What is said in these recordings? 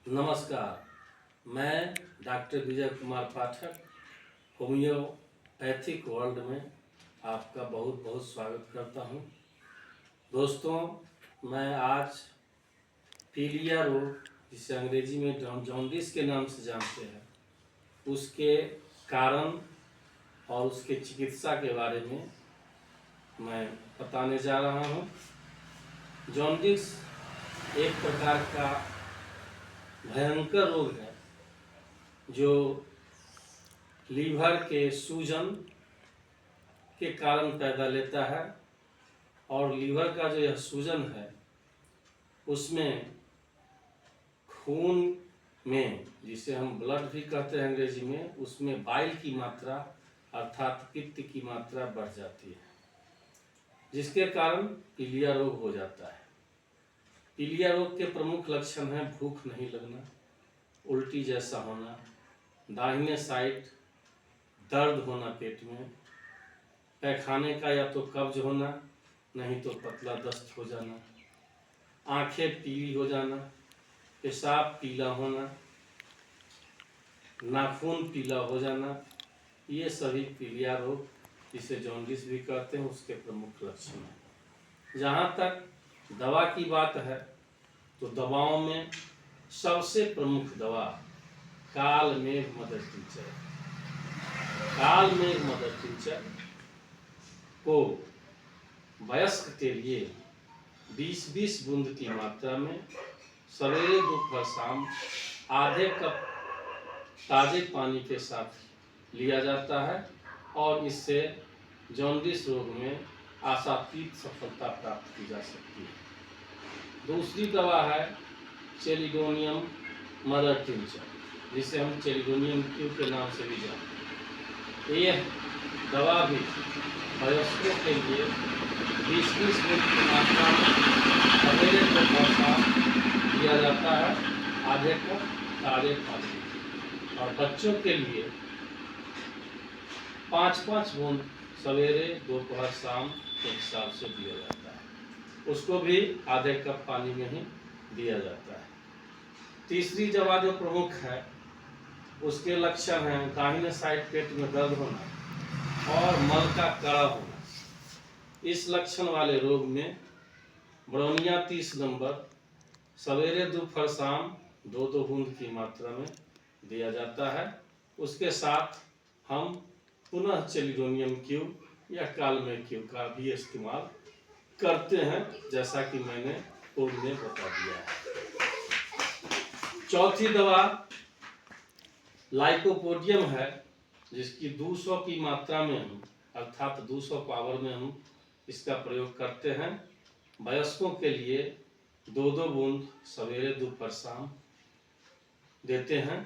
नमस्कार। मैं doctor Vijay Kumar Pathak homeopathic world में आपका बहुत बहुत स्वागत करता हूं। दोस्तों, मैं आज पीलिया रोग, जिसे अंग्रेजी में जॉन्डिस के नाम से जानते हैं, उसके कारण और उसके चिकित्सा के बारे में मैं बताने जा रहा हूं। जॉन्डिस एक प्रकार का भयंकर रोग है जो लीवर के सूजन के कारण पैदा लेता है, और लीवर का जो यह सूजन है उसमें खून में, जिसे हम ब्लड भी कहते हैं अंग्रेजी में, उसमें बाइल की मात्रा अर्थात पित्त की मात्रा बढ़ जाती है, जिसके कारण पीलिया रोग हो जाता है। पीलिया रोग के प्रमुख लक्षण हैं भूख नहीं लगना, उल्टी जैसा होना, दाहिने साइड दर्द होना पेट में, पैखाने का या तो कब्ज होना, नहीं तो पतला दस्त हो जाना, आंखें पीली हो जाना, पेशाब पीला होना, नाखून पीला हो जाना, ये सभी पीलिया रोग, जिसे जॉन्डिस भी कहते हैं, उसके प्रमुख लक्षण हैं। जहाँ तक दवा की बात है तो दवाओं में सबसे प्रमुख दवा कालमेघ मदर टिंचर। कालमेघ मदर टिंचर को वयस्क के लिए 20-20 बूंद की मात्रा में सवेरे दोपहर शाम आधे कप ताजे पानी के साथ लिया जाता है, और इससे जॉन्डिस रोग में आशातीत सफलता प्राप्त की जा सकती है। दूसरी दवा है चेलिडोनियम मदर टिंचर, जिसे हम चेलिडोनियम क्यू के नाम से भी जानते हैं। यह दवा भी वयस्कों के लिए 20-20 बूंद की मात्रा में सवेरे दोपहर शाम दिया जाता है, आधे कप ताजे पानी, और बच्चों के लिए 5-5 बूंद सवेरे दोपहर शाम के हिसाब से दिया जाता है, उसको भी आधे कप पानी में ही दिया जाता है। तीसरी दवा जो प्रमुख है, उसके लक्षण हैं दाहिने साइड पेट में दर्द होना और मल का कड़ा होना। इस लक्षण वाले रोग में ब्रोनिया 30 नंबर सवेरे दोपहर शाम 2-2 बूंद की मात्रा में दिया जाता है। उसके साथ हम पुनः चेलिडोनियम क्यू या कालमेघ क्यू का भी इस्तेमाल करते हैं, जैसा कि मैंने पूर्व में बता दिया है। चौथी दवा लाइकोपोडियम है, जिसकी 200 की मात्रा में हम, अर्थात 200 पावर में हम इसका प्रयोग करते हैं। वयस्कों के लिए 2-2 बूंद सवेरे दोपहर शाम देते हैं,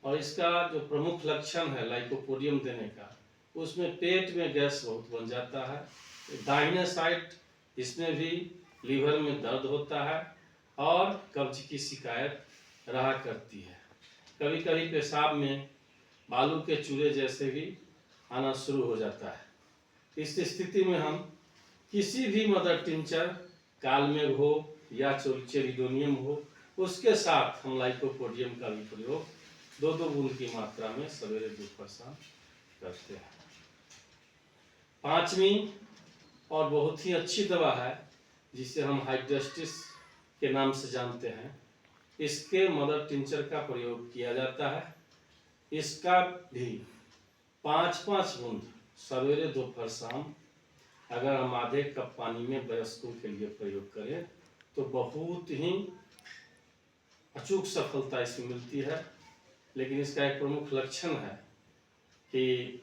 और इसका जो प्रमुख लक्षण है लाइकोपोडियम देने का, उसमें पेट में गैस बहुत बन जाता है। दाहिने साइड इसमें भी लीवर में दर्द होता है और कब्ज की शिकायत रहा करती है। कभी कभी पेशाब में बालू के चूरे जैसे भी आना शुरू हो जाता है। इस स्थिति में हम किसी भी मदर टिंचर, कालमेघ हो या चेलिडोनियम हो, उसके साथ हम लाइकोपोडियम का भी प्रयोग 2-2 बूंद की मात्रा में सवेरे दोपहर शाम करते हैं। पांचवी और बहुत ही अच्छी दवा है, जिसे हम हाइड्रेस्टिस के नाम से जानते हैं, इसके मदर टिंचर का प्रयोग किया जाता है। इसका भी 5-5 बूंद सवेरे दोपहर शाम अगर हम आधे कप पानी में वयस्कों के लिए प्रयोग करें तो बहुत ही अचूक सफलता इसमें मिलती है। लेकिन इसका एक प्रमुख लक्षण है कि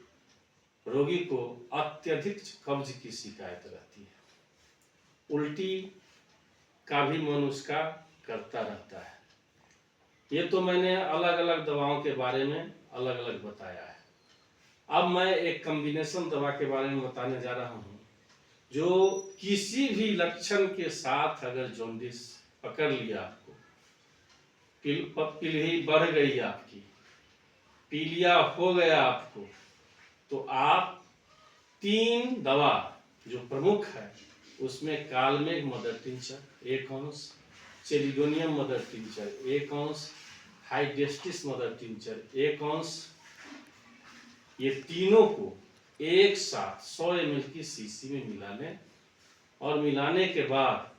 रोगी को अत्यधिक कब्ज की शिकायत रहती है, उल्टी का भी मन उसका करता रहता है। ये तो मैंने अलग अलग दवाओं के बारे में अलग अलग बताया है। अब मैं एक कॉम्बिनेशन दवा के बारे में बताने जा रहा हूँ, जो किसी भी लक्षण के साथ अगर जॉन्डिस पकड़ लिया, आपको पीली बढ़ गई आपकी, पीलिया हो गया आपको, तो आप 3 दवा जो प्रमुख है, उसमें कालमेघ मदर टिंचर 1 अंश, चेलिडोनियम मदर टिंचर 1 अंश, हाइड्रेस्टिस मदर टिंचर 1 अंश, ये तीनों को एक साथ 100 ml की शीशी में मिला लें और मिलाने के बाद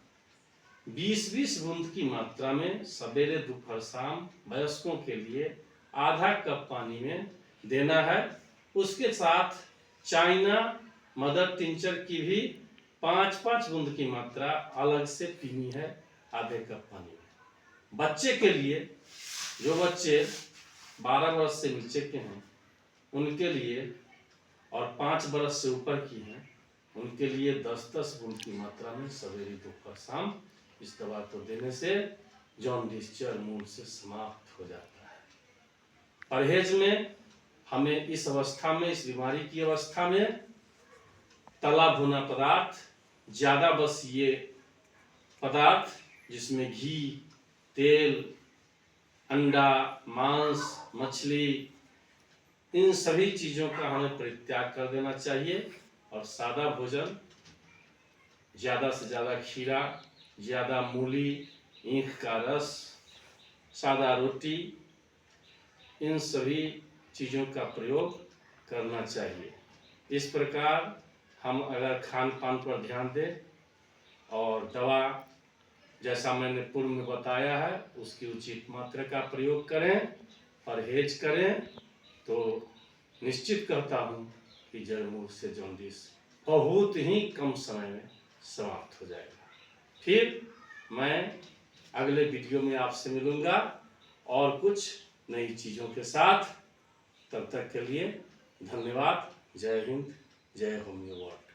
20-20 बूंद की मात्रा में सवेरे दोपहर शाम वयस्कों के लिए आधा कप पानी में देना है। उसके साथ चाइना मदर टिंचर की भी 5-5 बूंद की मात्रा अलग से पीनी है आधे कप पानी में। बच्चे के लिए, जो बच्चे 12 वर्ष से नीचे के हैं उनके लिए और 5 वर्ष से ऊपर की हैं उनके लिए 10-10 बूंद की मात्रा में सवेरे दोपहर शाम इस दवा को देने से जॉन्डिस जड़-मूल से समाप्त हो जाता है। परहेज में हमें इस अवस्था में, इस बीमारी की अवस्था में तला भुना पदार्थ ज़्यादा, बस ये पदार्थ जिसमें घी, तेल, अंडा, मांस, मछली, इन सभी चीज़ों का हमें परित्याग कर देना चाहिए और सादा भोजन, ज़्यादा से ज़्यादा खीरा, ज़्यादा मूली, ईख का रस, सादा रोटी, इन सभी चीज़ों का प्रयोग करना चाहिए। इस प्रकार हम अगर खान पान पर ध्यान दें और दवा जैसा मैंने पूर्व में बताया है उसकी उचित मात्रा का प्रयोग करें, परहेज करें, तो निश्चित कहता हूँ कि जड़-मूल से जॉन्डिस बहुत ही कम समय में समाप्त हो जाएगा। फिर मैं अगले वीडियो में आपसे मिलूँगा और कुछ नई चीज़ों के साथ। तब तक के लिए धन्यवाद। जय हिंद, जय होम्यो वर्ल्ड।